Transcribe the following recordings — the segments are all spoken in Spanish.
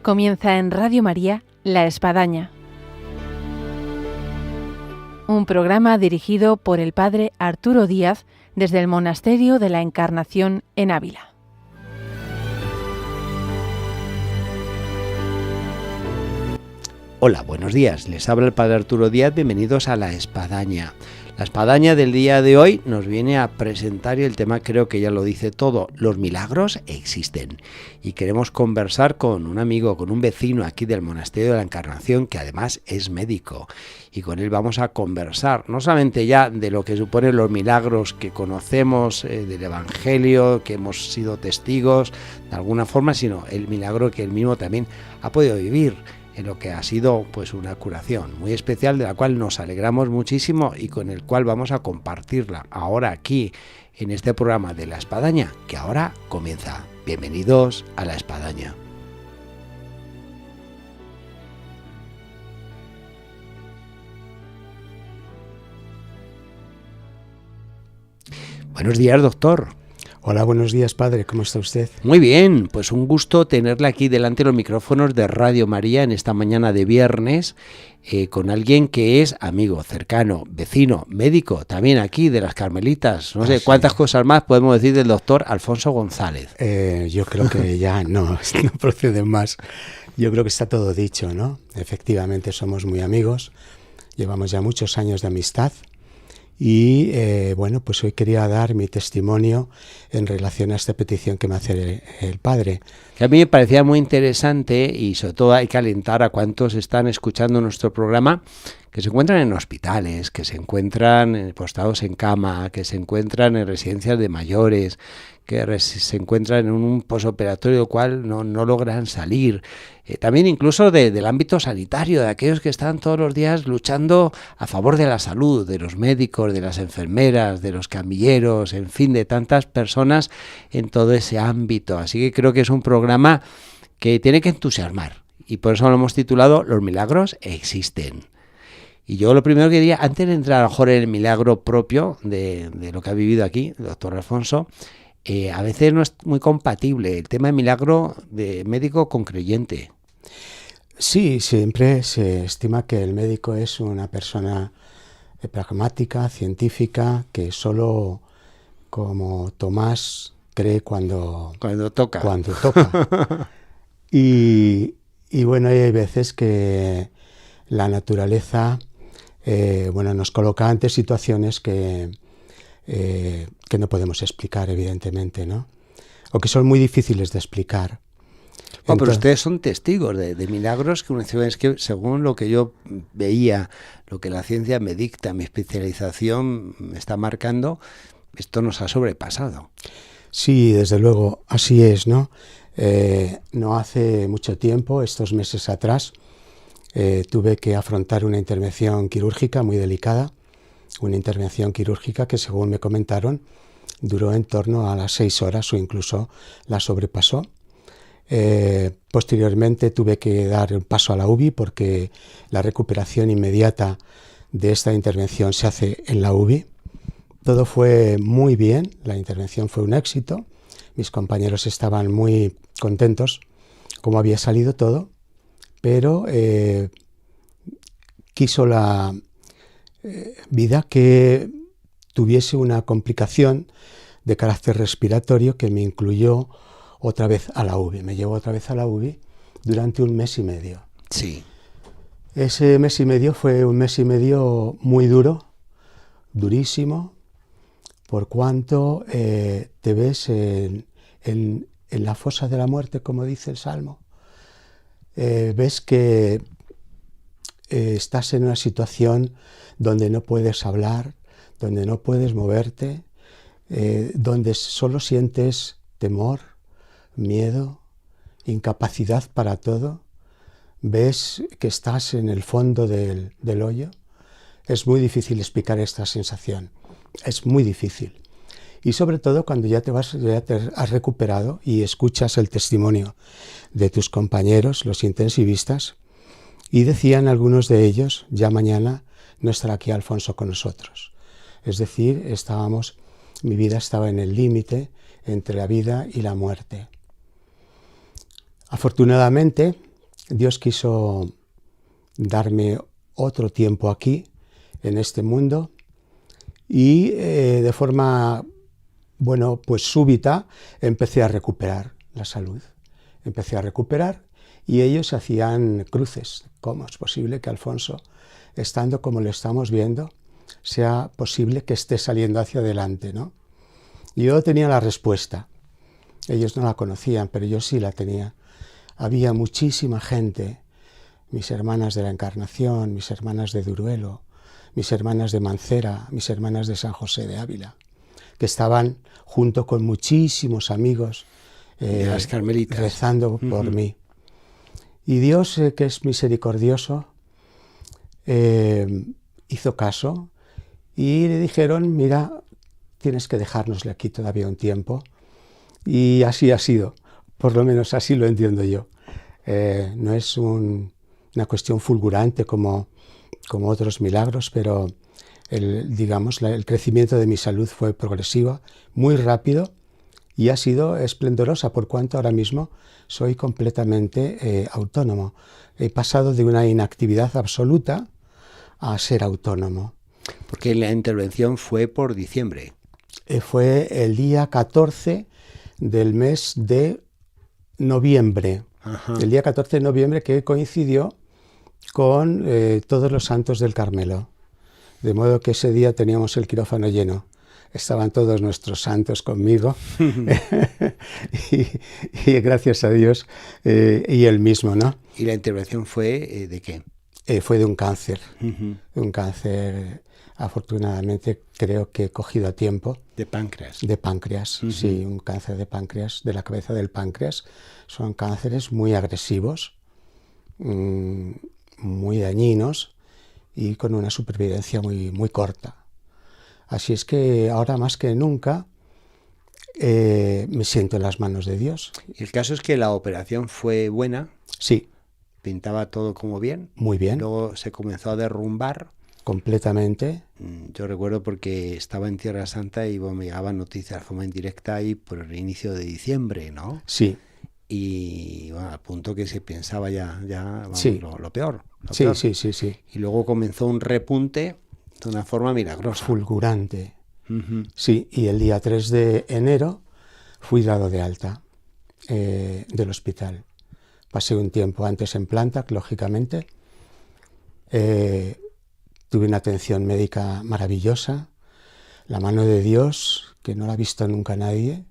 Comienza en Radio María, La Espadaña. Un programa dirigido por el Padre Arturo Díaz desde el Monasterio de la Encarnación en Ávila. Hola, buenos días. Les habla el Padre Arturo Díaz. Bienvenidos a La Espadaña. La Espadaña del día de hoy nos viene a presentar, y el tema creo que ya lo dice todo, los milagros existen. Y queremos conversar con un amigo, con un vecino aquí del Monasterio de la Encarnación, que además es médico. Y con él vamos a conversar, no solamente ya de lo que suponen los milagros que conocemos del Evangelio, que hemos sido testigos de alguna forma, sino el milagro que él mismo también ha podido vivir, en lo que ha sido pues una curación muy especial, de la cual nos alegramos muchísimo y con el cual vamos a compartirla ahora aquí en este programa de La Espadaña, que ahora comienza. Bienvenidos a La Espadaña. Buenos días, doctor. Hola, buenos días, padre. ¿Cómo está usted? Muy bien, pues un gusto tenerle aquí delante de los micrófonos de Radio María en esta mañana de viernes, con alguien que es amigo, cercano, vecino, médico, también aquí de las Carmelitas. No sé cuántas cosas más podemos decir del doctor Alfonso González. Yo creo que ya no procede más. Yo creo que está todo dicho, ¿no? Efectivamente somos muy amigos, llevamos ya muchos años de amistad. Y bueno, pues hoy quería dar mi testimonio en relación a esta petición que me hace el padre. Que a mí me parecía muy interesante, y sobre todo hay que alentar a cuantos están escuchando nuestro programa, que se encuentran en hospitales, que se encuentran postrados en cama, que se encuentran en residencias de mayores, que se encuentran en un posoperatorio del cual no logran salir. También incluso del ámbito sanitario, de aquellos que están todos los días luchando a favor de la salud, de los médicos, de las enfermeras, de los camilleros, en fin, de tantas personas en todo ese ámbito. Así que creo que es un programa que tiene que entusiasmar, y por eso lo hemos titulado Los milagros existen. Y yo lo primero que diría, antes de entrar a lo mejor en el milagro propio de lo que ha vivido aquí el doctor Alfonso, a veces no es muy compatible el tema de milagro de médico con creyente. Sí, siempre se estima que el médico es una persona pragmática, científica, que solo, como Tomás, cree cuando toca. Y bueno, hay veces que la naturaleza nos coloca ante situaciones que no podemos explicar, evidentemente, ¿no? O que son muy difíciles de explicar. Bueno, pero ustedes son testigos de milagros que es que, según lo que yo veía, lo que la ciencia me dicta, mi especialización me está marcando, esto nos ha sobrepasado. Sí, desde luego, así es, ¿no? No hace mucho tiempo, estos meses atrás, tuve que afrontar una intervención quirúrgica muy delicada, una intervención quirúrgica que, según me comentaron, duró en torno a las 6 horas o incluso la sobrepasó. Posteriormente tuve que dar un paso a la UBI porque la recuperación inmediata de esta intervención se hace en la UBI. Todo fue muy bien, la intervención fue un éxito, mis compañeros estaban muy contentos como había salido todo, pero quiso la vida que tuviese una complicación de carácter respiratorio que me incluyó otra vez a la UBI. Me llevó otra vez a la UBI durante un mes y medio. Sí. Ese mes y medio fue un mes y medio muy duro, durísimo, por cuanto te ves en la fosa de la muerte, como dice el Salmo. Ves que estás en una situación donde no puedes hablar, donde no puedes moverte, donde solo sientes temor, miedo, incapacidad para todo. Ves que estás en el fondo del hoyo. Es muy difícil explicar esta sensación, es muy difícil. Y sobre todo cuando ya te has recuperado y escuchas el testimonio de tus compañeros, los intensivistas, y decían algunos de ellos, ya mañana no estará aquí Alfonso con nosotros. Es decir, mi vida estaba en el límite entre la vida y la muerte. Afortunadamente, Dios quiso darme otro tiempo aquí, en este mundo, y de forma, bueno, pues súbita, empecé a recuperar la salud. Empecé a recuperar y ellos hacían cruces. ¿Cómo es posible que Alfonso, estando como lo estamos viendo, sea posible que esté saliendo hacia adelante, ¿no? Y yo tenía la respuesta. Ellos no la conocían, pero yo sí la tenía. Había muchísima gente, mis hermanas de la Encarnación, mis hermanas de Duruelo, mis hermanas de Mancera, mis hermanas de San José de Ávila, que estaban junto con muchísimos amigos de las Carmelitas, rezando por mí. Y Dios, que es misericordioso, hizo caso y le dijeron, mira, tienes que dejárnosle aquí todavía un tiempo. Y así ha sido, por lo menos así lo entiendo yo. No es una cuestión fulgurante como otros milagros, pero el crecimiento de mi salud fue progresivo, muy rápido, y ha sido esplendorosa, por cuanto ahora mismo soy completamente autónomo. He pasado de una inactividad absoluta a ser autónomo. Porque la intervención fue por diciembre. Fue el día 14 del mes de noviembre. Ajá. El día 14 de noviembre, que coincidió con todos los santos del Carmelo. De modo que ese día teníamos el quirófano lleno. Estaban todos nuestros santos conmigo y gracias a Dios y él mismo, ¿no? ¿Y la intervención fue de qué? Fue de un cáncer, un cáncer, afortunadamente creo que cogido a tiempo. ¿De páncreas? De páncreas, sí, un cáncer de páncreas, de la cabeza del páncreas. Son cánceres muy agresivos, muy dañinos y con una supervivencia muy corta. Así es que ahora más que nunca me siento en las manos de Dios. ¿Y el caso es que la operación fue buena? Sí. ¿Pintaba todo como bien? Muy bien. Luego se comenzó a derrumbar. Completamente. Yo recuerdo porque estaba en Tierra Santa y me llegaban noticias de forma indirecta ahí por el inicio de diciembre, ¿no? Sí. Y bueno, al punto que se pensaba ya vamos, sí. lo peor. Sí, peor. Sí. Y luego comenzó un repunte de una forma milagrosa. Fulgurante. Sí, y el día 3 de enero fui dado de alta del hospital. Pasé un tiempo antes en planta, lógicamente. Tuve una atención médica maravillosa. La mano de Dios, que no la ha visto nunca nadie,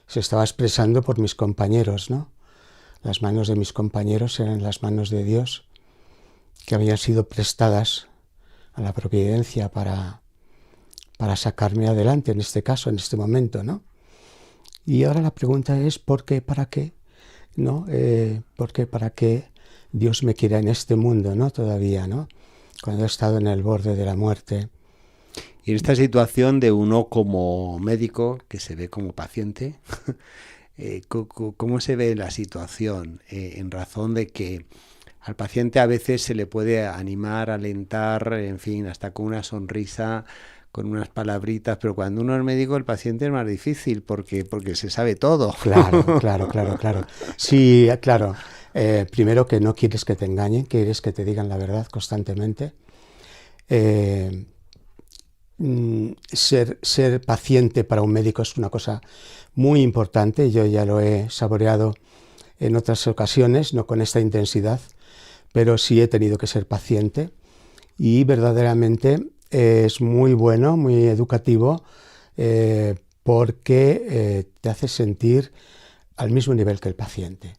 se estaba expresando por mis compañeros, ¿no? Las manos de mis compañeros eran las manos de Dios que habían sido prestadas a la providencia para sacarme adelante, en este caso, en este momento, ¿no? Y ahora la pregunta es, ¿por qué, para qué? ¿No? ¿Por qué, para qué Dios me quiere en este mundo, ¿no? Todavía, ¿no? Cuando he estado en el borde de la muerte. Y en esta situación de uno como médico, que se ve como paciente, ¿cómo se ve la situación? En razón de que al paciente a veces se le puede animar, alentar, en fin, hasta con una sonrisa, con unas palabritas, pero cuando uno es médico el paciente es más difícil porque se sabe todo. Claro. Sí, claro. Primero que no quieres que te engañen, quieres que te digan la verdad constantemente. Ser paciente para un médico es una cosa muy importante. Yo ya lo he saboreado en otras ocasiones, no con esta intensidad, pero sí he tenido que ser paciente y verdaderamente es muy bueno, muy educativo, porque te hace sentir al mismo nivel que el paciente.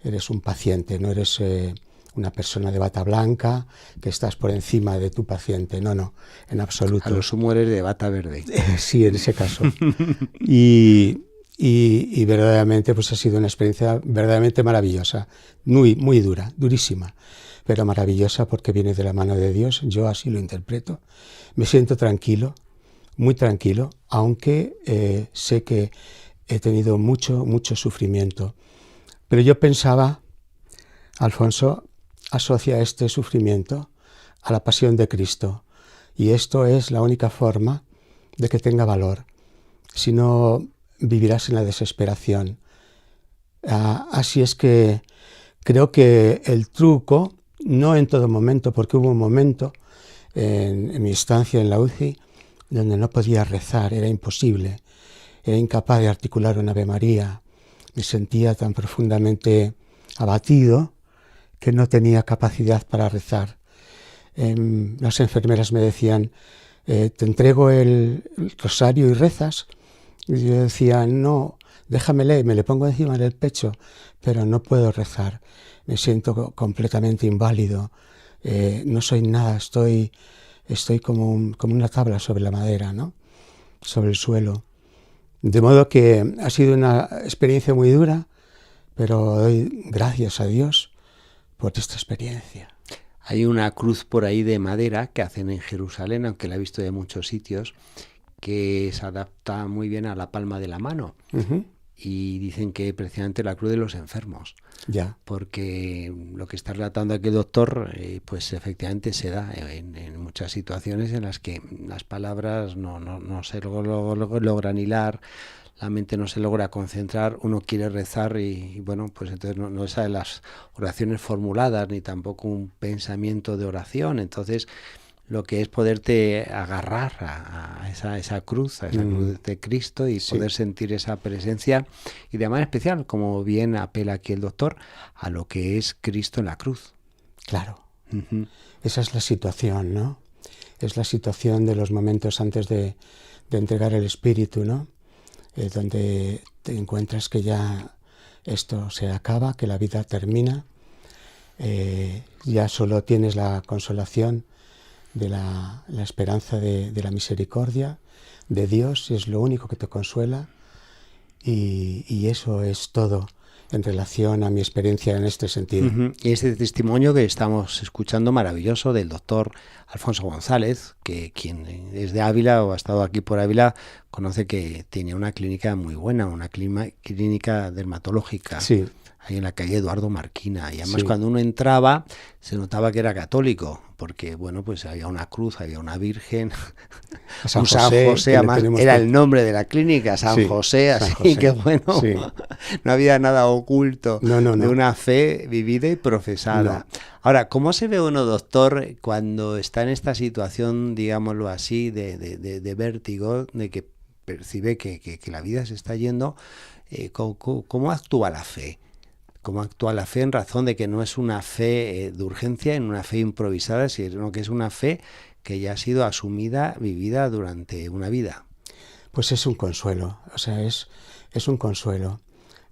Eres un paciente, no eres una persona de bata blanca que estás por encima de tu paciente. No, en absoluto. A lo sumo eres de bata verde. Sí, en ese caso. Y verdaderamente pues ha sido una experiencia verdaderamente maravillosa, muy dura, durísima, pero maravillosa porque viene de la mano de Dios. Yo así lo interpreto. Me siento tranquilo, muy tranquilo, aunque sé que he tenido mucho sufrimiento. Pero yo pensaba, Alfonso, asocia este sufrimiento a la pasión de Cristo, y esto es la única forma de que tenga valor. Si no, vivirás en la desesperación. Así es que creo que el truco, no en todo momento, porque hubo un momento en mi estancia en la UCI donde no podía rezar, era imposible, era incapaz de articular un Ave María, me sentía tan profundamente abatido que no tenía capacidad para rezar. Las enfermeras me decían, te entrego el rosario y rezas, y yo decía, no, déjamele, me le pongo encima del pecho, pero no puedo rezar, me siento completamente inválido, no soy nada, estoy como una tabla sobre la madera, ¿no? Sobre el suelo. De modo que ha sido una experiencia muy dura, pero doy gracias a Dios por esta experiencia. Hay una cruz por ahí de madera que hacen en Jerusalén, aunque la he visto de muchos sitios, que se adapta muy bien a la palma de la mano. Uh-huh. Y dicen que precisamente la cruz de los enfermos. Ya. Porque lo que está relatando aquí el doctor, pues efectivamente se da en muchas situaciones en las que las palabras no se logran hilar, la mente no se logra concentrar, uno quiere rezar y bueno, pues entonces no sabe las oraciones formuladas ni tampoco un pensamiento de oración. Entonces lo que es poderte agarrar a esa cruz, a esa cruz de Cristo y poder sentir esa presencia y de manera especial, como bien apela aquí el doctor, a lo que es Cristo en la cruz. Claro. Uh-huh. Esa es la situación, ¿no? Es la situación de los momentos antes de entregar el Espíritu, ¿no? Donde te encuentras que ya esto se acaba, que la vida termina, ya solo tienes la consolación de la esperanza de la misericordia de Dios, es lo único que te consuela y eso es todo en relación a mi experiencia en este sentido. Uh-huh. Y este testimonio que estamos escuchando maravilloso del doctor Alfonso González, que quien es de Ávila o ha estado aquí por Ávila, conoce que tenía una clínica muy buena, una clínica dermatológica. Sí. Ahí en la calle Eduardo Marquina, y además cuando uno entraba se notaba que era católico, porque bueno, pues había una cruz, había una virgen, San San José además era el nombre de la clínica, San José, así San José. Que bueno, no había nada oculto de una fe vivida y profesada. No. Ahora, ¿cómo se ve uno, doctor, cuando está en esta situación, digámoslo así, de vértigo, de que percibe que la vida se está yendo? ¿Cómo actúa la fe? ¿Cómo actúa la fe en razón de que no es una fe de urgencia, en una fe improvisada, sino que es una fe que ya ha sido asumida, vivida durante una vida? Pues es un consuelo, o sea, es un consuelo.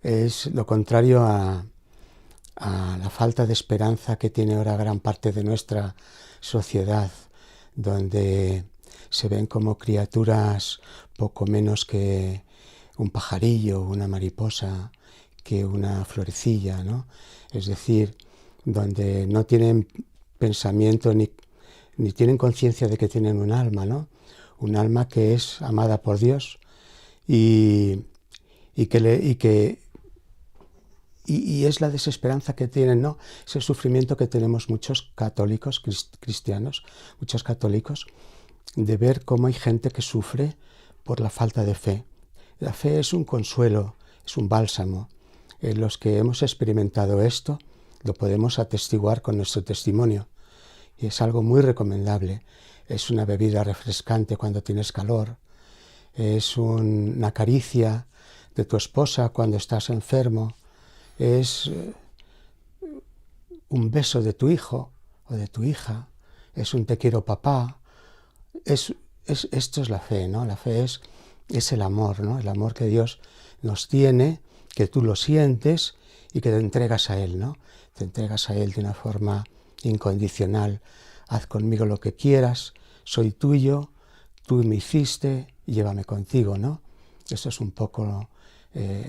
Es lo contrario a la falta de esperanza que tiene ahora gran parte de nuestra sociedad, donde se ven como criaturas poco menos que un pajarillo, una mariposa, que una florecilla, ¿no? Es decir, donde no tienen pensamiento ni tienen conciencia de que tienen un alma, ¿no? Un alma que es amada por Dios y es la desesperanza que tienen, ¿no? Es el sufrimiento que tenemos muchos católicos, cristianos, muchos católicos, de ver cómo hay gente que sufre por la falta de fe. La fe es un consuelo, es un bálsamo. Los que hemos experimentado esto lo podemos atestiguar con nuestro testimonio y es algo muy recomendable. Es una bebida refrescante cuando tienes calor, es una caricia de tu esposa cuando estás enfermo, es un beso de tu hijo o de tu hija, es un te quiero papá. Esto es la fe, ¿no? La fe es el amor, ¿no? El amor que Dios nos tiene, que tú lo sientes y que te entregas a Él, ¿no? Te entregas a Él de una forma incondicional. Haz conmigo lo que quieras, soy tuyo, tú me hiciste, llévame contigo, ¿no? Eso es un poco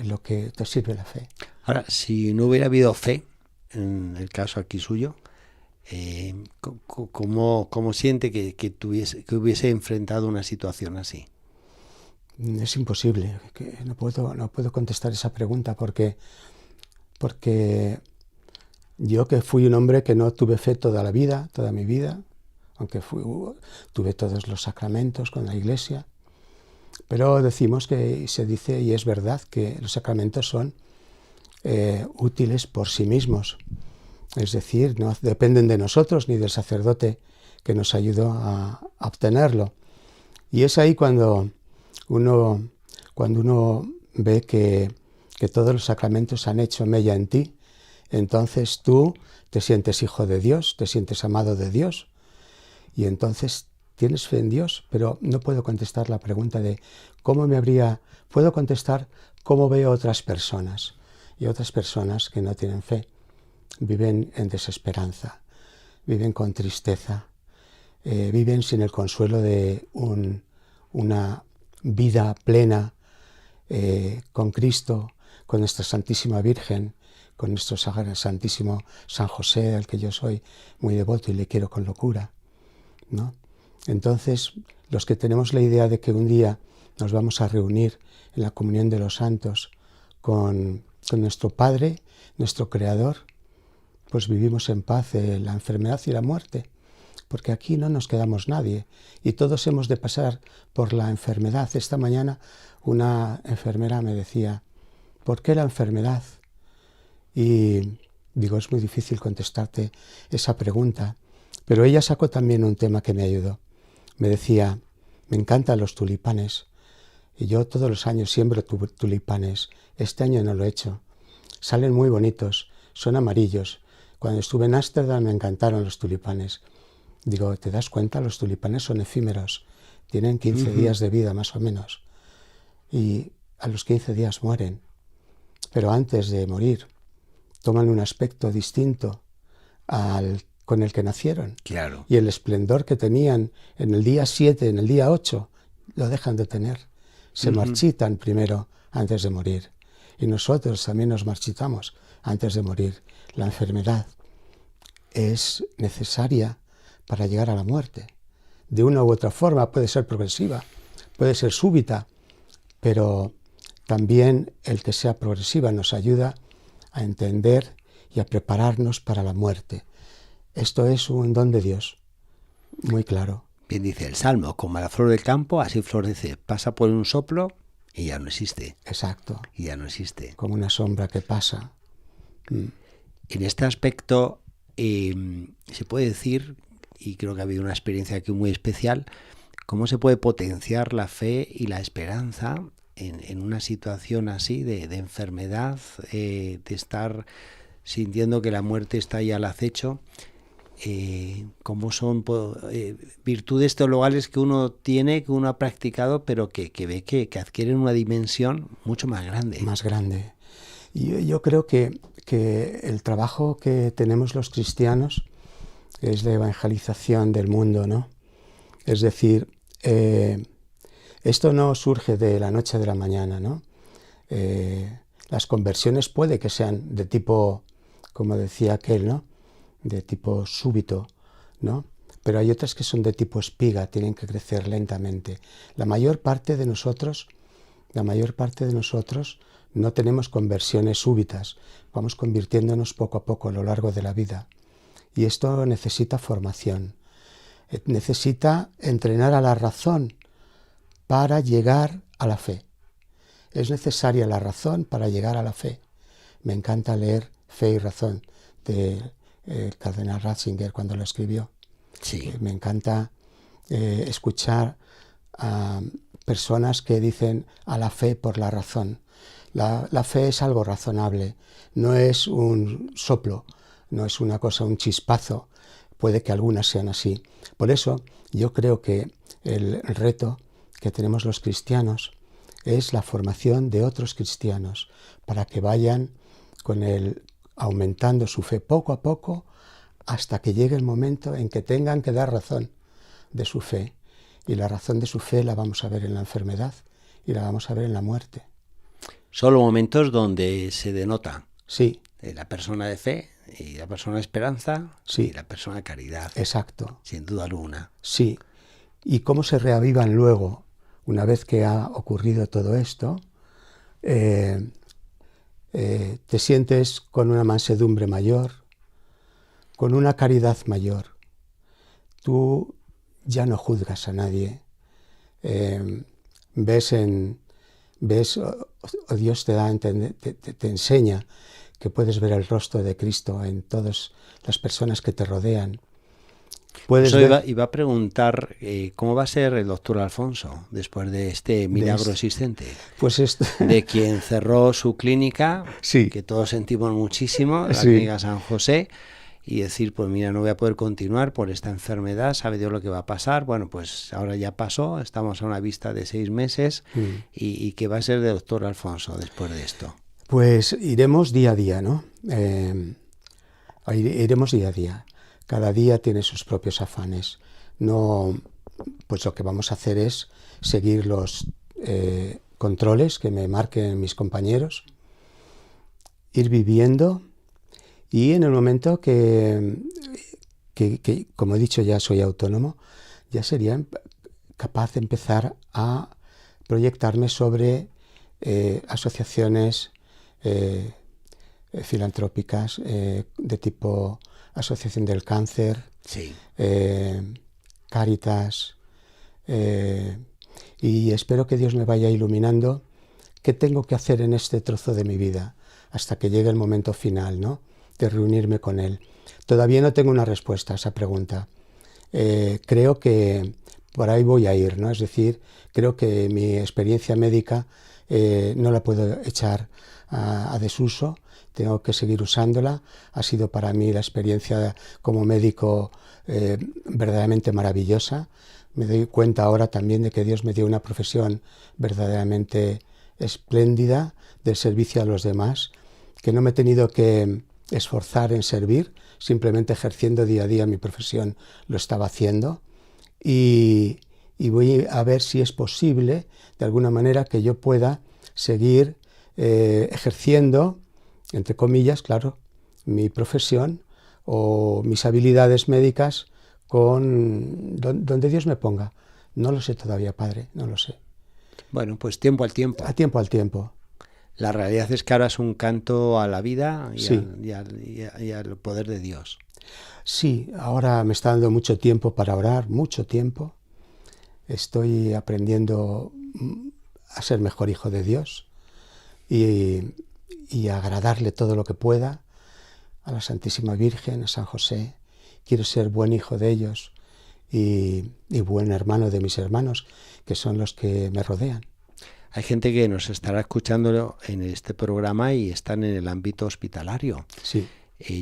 lo que te sirve la fe. Ahora, si no hubiera habido fe, en el caso aquí suyo, ¿cómo siente que hubiese enfrentado una situación así? Es imposible, que no puedo contestar esa pregunta porque yo que fui un hombre que no tuve fe toda mi vida, aunque tuve todos los sacramentos con la Iglesia, pero decimos que se dice, y es verdad, que los sacramentos son útiles por sí mismos. Es decir, no dependen de nosotros ni del sacerdote que nos ayudó a obtenerlo. Y es ahí cuando uno ve que todos los sacramentos han hecho mella en ti, entonces tú te sientes hijo de Dios, te sientes amado de Dios, y entonces tienes fe en Dios. Pero no puedo contestar la pregunta de puedo contestar cómo veo otras personas, y otras personas que no tienen fe, viven en desesperanza, viven con tristeza, viven sin el consuelo de una vida plena con Cristo, con nuestra Santísima Virgen, con nuestro Santísimo San José, al que yo soy muy devoto y le quiero con locura, ¿no? Entonces, los que tenemos la idea de que un día nos vamos a reunir en la comunión de los santos con nuestro Padre, nuestro Creador, pues vivimos en paz la enfermedad y la muerte, porque aquí no nos quedamos nadie y todos hemos de pasar por la enfermedad. Esta mañana una enfermera me decía, ¿por qué la enfermedad? Y digo, es muy difícil contestarte esa pregunta, pero ella sacó también un tema que me ayudó. Me decía, me encantan los tulipanes y yo todos los años siembro tulipanes. Este año no lo he hecho. Salen muy bonitos, son amarillos. Cuando estuve en Ámsterdam me encantaron los tulipanes. Digo, ¿te das cuenta? Los tulipanes son efímeros, tienen 15 días de vida más o menos, y a los 15 días mueren, pero antes de morir toman un aspecto distinto con el que nacieron. Claro. Y el esplendor que tenían en el día 7, en el día 8, lo dejan de tener. Se marchitan primero antes de morir. Y nosotros también nos marchitamos antes de morir. La enfermedad es necesaria para llegar a la muerte. De una u otra forma, puede ser progresiva, puede ser súbita, pero también el que sea progresiva nos ayuda a entender y a prepararnos para la muerte. Esto es un don de Dios, muy claro. Bien dice el Salmo, como la flor del campo, así florece, pasa por un soplo y ya no existe. Exacto. Y ya no existe. Como una sombra que pasa. En este aspecto se puede decir, y creo que ha habido una experiencia aquí muy especial, cómo se puede potenciar la fe y la esperanza en una situación así de enfermedad, de estar sintiendo que la muerte está ahí al acecho. Cómo son virtudes teologales que uno tiene, que uno ha practicado, pero que ve que adquieren una dimensión mucho más grande. Más grande. Y yo creo que el trabajo que tenemos los cristianos es de evangelización del mundo, ¿no? Es decir, esto no surge de la noche a la mañana, ¿no? Las conversiones puede que sean de tipo, como decía aquel, ¿no?, de tipo súbito, ¿no? Pero hay otras que son de tipo espiga, tienen que crecer lentamente. La mayor parte de nosotros no tenemos conversiones súbitas, vamos convirtiéndonos poco a poco a lo largo de la vida. Y esto necesita formación, necesita entrenar a la razón para llegar a la fe. Es necesaria la razón para llegar a la fe. Me encanta leer Fe y Razón de el cardenal Ratzinger cuando lo escribió. Sí. Me encanta escuchar a personas que dicen a la fe por la razón. La fe es algo razonable, no es un soplo, no es una cosa, un chispazo. Puede que algunas sean así. Por eso yo creo que el reto que tenemos los cristianos es la formación de otros cristianos para que vayan aumentando su fe poco a poco hasta que llegue el momento en que tengan que dar razón de su fe. Y la razón de su fe la vamos a ver en la enfermedad y la vamos a ver en la muerte. Solo momentos donde se denota Sí. La persona de fe y la persona de esperanza, sí, y la persona de caridad. Exacto. Sin duda alguna. Sí. Y cómo se reavivan luego, una vez que ha ocurrido todo esto, te sientes con una mansedumbre mayor, con una caridad mayor. Tú ya no juzgas a nadie. Ves en ves, o Dios te da a entender, te enseña que puedes ver el rostro de Cristo en todas las personas que te rodean. Iba a preguntar cómo va a ser el doctor Alfonso después de este milagro existente. Pues de quien cerró su clínica, sí, que todos sentimos muchísimo, la sí, clínica San José, y decir, pues mira, no voy a poder continuar por esta enfermedad, sabe Dios lo que va a pasar. Bueno, pues ahora ya pasó, estamos a una vista de 6 meses, y ¿qué va a ser de doctor Alfonso después de esto? Pues iremos día a día, ¿no? Iremos día a día. Cada día tiene sus propios afanes. No, pues lo que vamos a hacer es seguir los controles que me marquen mis compañeros, ir viviendo, y en el momento que como he dicho, ya soy autónomo, ya sería capaz de empezar a proyectarme sobre asociaciones filantrópicas de tipo Asociación del Cáncer, sí. Cáritas, y espero que Dios me vaya iluminando qué tengo que hacer en este trozo de mi vida hasta que llegue el momento final, ¿no?, de reunirme con Él. Todavía no tengo una respuesta a esa pregunta. Creo que por ahí voy a ir, ¿no? Es decir, creo que mi experiencia médica no la puedo echar a desuso, tengo que seguir usándola. Ha sido para mí la experiencia como médico verdaderamente maravillosa. Me doy cuenta ahora también de que Dios me dio una profesión verdaderamente espléndida del servicio a los demás, que no me he tenido que esforzar en servir, simplemente ejerciendo día a día mi profesión lo estaba haciendo, y voy a ver si es posible de alguna manera que yo pueda seguir ejerciendo, entre comillas, claro, mi profesión o mis habilidades médicas con donde Dios me ponga. No lo sé todavía, Padre, no lo sé. Bueno, pues tiempo al tiempo. A tiempo al tiempo. La realidad es que ahora es un canto a la vida y, sí, y al poder de Dios. Sí, ahora me está dando mucho tiempo para orar, mucho tiempo. Estoy aprendiendo a ser mejor hijo de Dios y a agradarle todo lo que pueda a la Santísima Virgen, a San José. Quiero ser buen hijo de ellos y buen hermano de mis hermanos, que son los que me rodean. Hay gente que nos estará escuchando en este programa y están en el ámbito hospitalario. Sí.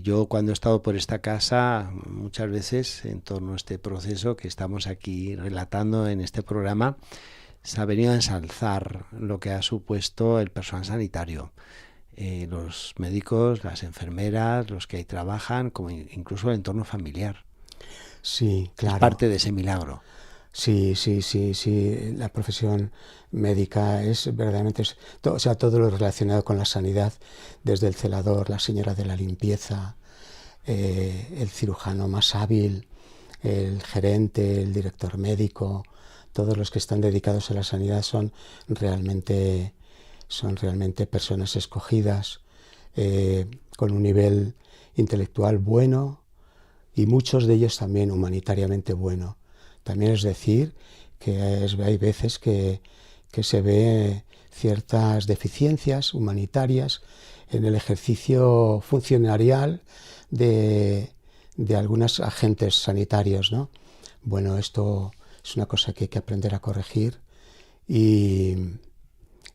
Yo cuando he estado por esta casa muchas veces en torno a este proceso que estamos aquí relatando en este programa, se ha venido a ensalzar lo que ha supuesto el personal sanitario. Los médicos, las enfermeras, los que ahí trabajan, como incluso el entorno familiar. Sí, claro. Es parte de ese milagro. Sí. La profesión médica es verdaderamente, todo lo relacionado con la sanidad, desde el celador, la señora de la limpieza, el cirujano más hábil, el gerente, el director médico, todos los que están dedicados a la sanidad son realmente personas escogidas, con un nivel intelectual bueno y muchos de ellos también humanitariamente bueno. También es decir que hay veces que se ve ciertas deficiencias humanitarias en el ejercicio funcionarial de algunos agentes sanitarios, ¿no? Bueno, esto es una cosa que hay que aprender a corregir y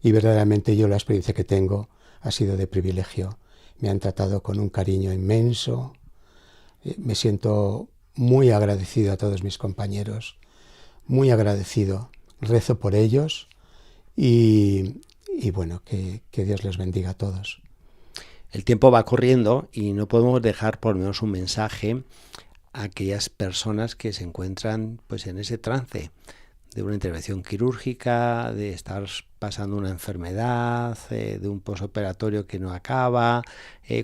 verdaderamente yo la experiencia que tengo ha sido de privilegio. Me han tratado con un cariño inmenso, me siento muy agradecido a todos mis compañeros, muy agradecido, rezo por ellos y bueno, que Dios les bendiga a todos. El tiempo va corriendo y no podemos dejar por lo menos un mensaje a aquellas personas que se encuentran pues en ese trance de una intervención quirúrgica, de estar pasando una enfermedad, de un posoperatorio que no acaba.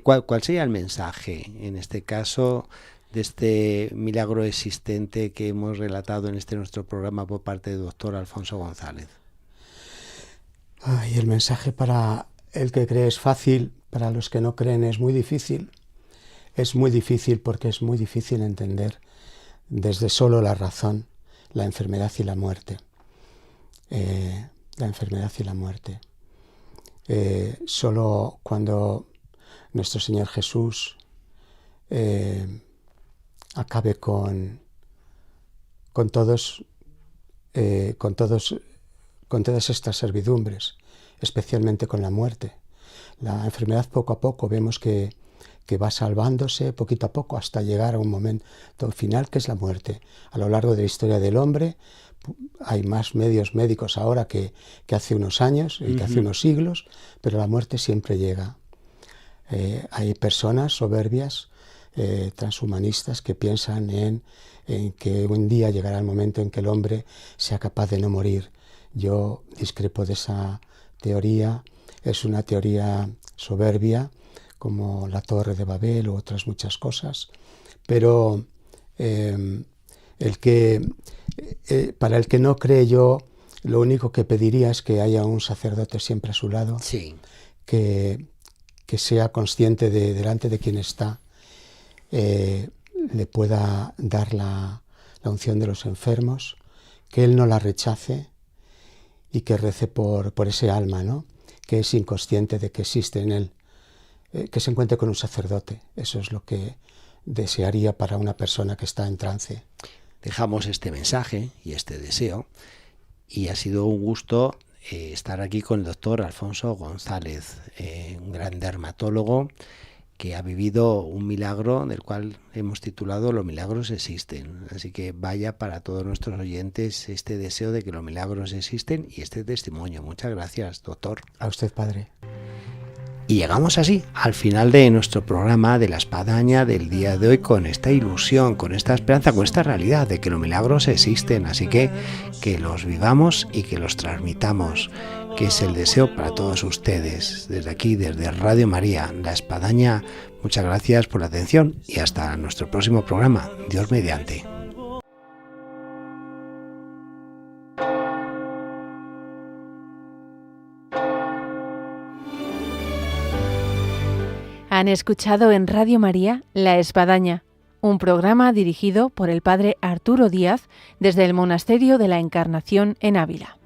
¿Cuál sería el mensaje en este caso de este milagro existente que hemos relatado en este nuestro programa por parte del doctor Alfonso González? El mensaje para el que cree es fácil, para los que no creen es muy difícil. Es muy difícil porque es muy difícil entender desde solo la razón la enfermedad y la muerte. La enfermedad y la muerte. Solo cuando nuestro Señor Jesús acabe con todas estas servidumbres, especialmente con la muerte. La enfermedad poco a poco vemos que va salvándose poquito a poco hasta llegar a un momento final, que es la muerte. A lo largo de la historia del hombre hay más medios médicos ahora que hace unos años y que hace unos siglos, pero la muerte siempre llega. Hay personas soberbias, transhumanistas, que piensan en que un día llegará el momento en que el hombre sea capaz de no morir. Yo discrepo de esa teoría. Es una teoría soberbia, como la Torre de Babel u otras muchas cosas, pero para el que no cree, yo lo único que pediría es que haya un sacerdote siempre a su lado, Sí. que sea consciente delante de quien está, le pueda dar la unción de los enfermos, que él no la rechace y que rece por ese alma, ¿no?, que es inconsciente de que existe en él, que se encuentre con un sacerdote. Eso es lo que desearía para una persona que está en trance. Dejamos este mensaje y este deseo, y ha sido un gusto estar aquí con el doctor Alfonso González, un gran dermatólogo que ha vivido un milagro del cual hemos titulado Los milagros existen. Así que vaya para todos nuestros oyentes este deseo de que los milagros existen y este testimonio. Muchas gracias, doctor. A usted, padre. Y llegamos así al final de nuestro programa de la Espadaña del día de hoy, con esta ilusión, con esta esperanza, con esta realidad de que los milagros existen. Así que los vivamos y que los transmitamos, que es el deseo para todos ustedes. Desde aquí, desde Radio María, La Espadaña, muchas gracias por la atención y hasta nuestro próximo programa. Dios mediante. Han escuchado en Radio María La Espadaña, un programa dirigido por el padre Arturo Díaz desde el Monasterio de la Encarnación en Ávila.